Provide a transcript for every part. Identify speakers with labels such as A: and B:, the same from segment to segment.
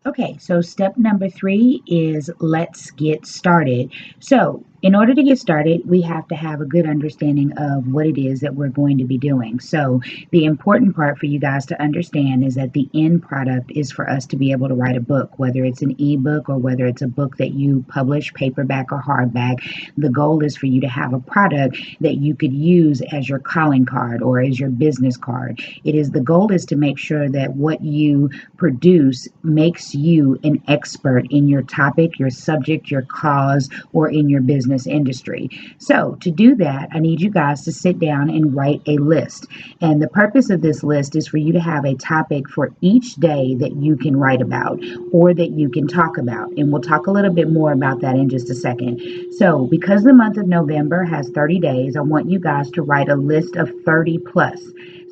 A: Okay, so step number 3 is let's get started. So, in order to get started, we have to have a good understanding of what it is that we're going to be doing. So, the important part for you guys to understand is that the end product is for us to be able to write a book, whether it's an ebook or whether it's a book that you publish, paperback or hardback. The goal is for you to have a product that you could use as your calling card or as your business card. The goal is to make sure that what you produce makes you an expert in your topic, your subject, your cause, or in your business industry. So, to do that, I need you guys to sit down and write a list. And the purpose of this list is for you to have a topic for each day that you can write about or that you can talk about. And we'll talk a little bit more about that in just a second. So, because the month of November has 30 days, I want you guys to write a list of 30 plus.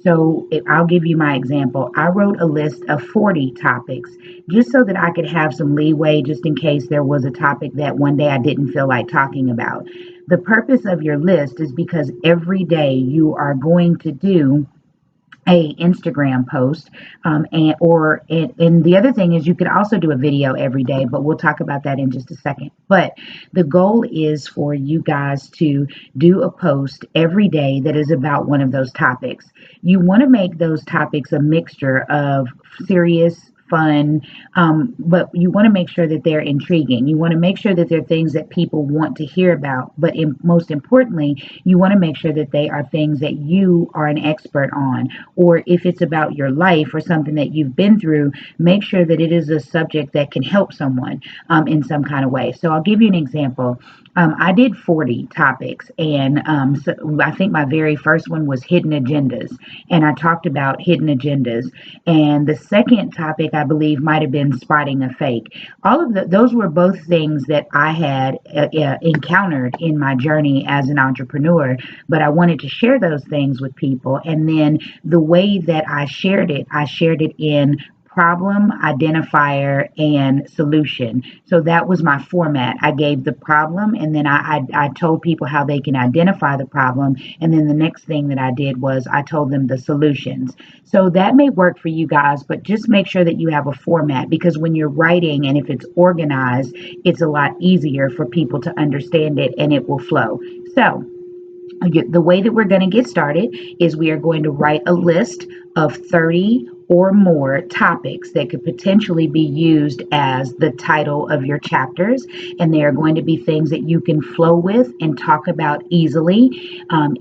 A: So I'll give you my example. I wrote a list of 40 topics just so that I could have some leeway just in case there was a topic that one day I didn't feel like talking about. The purpose of your list is because every day you are going to do a Instagram post, and the other thing is you could also do a video every day, but we'll talk about that in just a second. But the goal is for you guys to do a post every day that is about one of those topics. You want to make those topics a mixture of serious, fun, but you want to make sure that they're intriguing. You want to make sure that they're things that people want to hear about, but most importantly, you want to make sure that they are things that you are an expert on. Or if it's about your life or something that you've been through, make sure that it is a subject that can help someone in some kind of way. So I'll give you an example. I did 40 topics, and so I think my very first one was hidden agendas, and I talked about hidden agendas. And the second topic, I believe, might have been spotting a fake. All of those were both things that I had encountered in my journey as an entrepreneur, but I wanted to share those things with people. And then the way that I shared it in problem, identifier, and solution. So that was my format. I gave the problem, and then I told people how they can identify the problem. And then the next thing that I did was I told them the solutions. So that may work for you guys, but just make sure that you have a format, because when you're writing and if it's organized, it's a lot easier for people to understand it and it will flow. So, the way that we're going to get started is we are going to write a list of 30 or more topics that could potentially be used as the title of your chapters, and they are going to be things that you can flow with and talk about easily.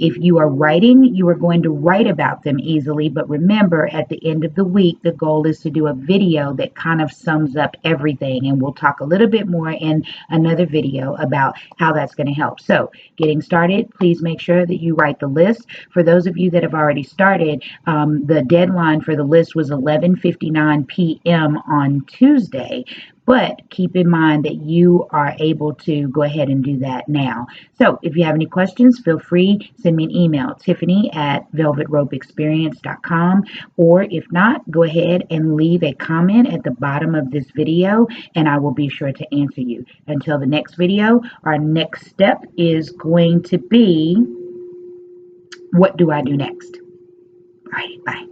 A: If you are writing, you are going to write about them easily, but remember, at the end of the week, the goal is to do a video that kind of sums up everything, and we'll talk a little bit more in another video about how that's going to help. So, getting started, please make sure that you write the list. For those of you that have already started, the deadline for the list was 11:59 p.m. on Tuesday. But keep in mind that you are able to go ahead and do that now. So if you have any questions, feel free, send me an email, tiffany@velvetropeexperience.com. Or if not, go ahead and leave a comment at the bottom of this video, and I will be sure to answer you. Until the next video, our next step is going to be, what do I do next? All right, bye.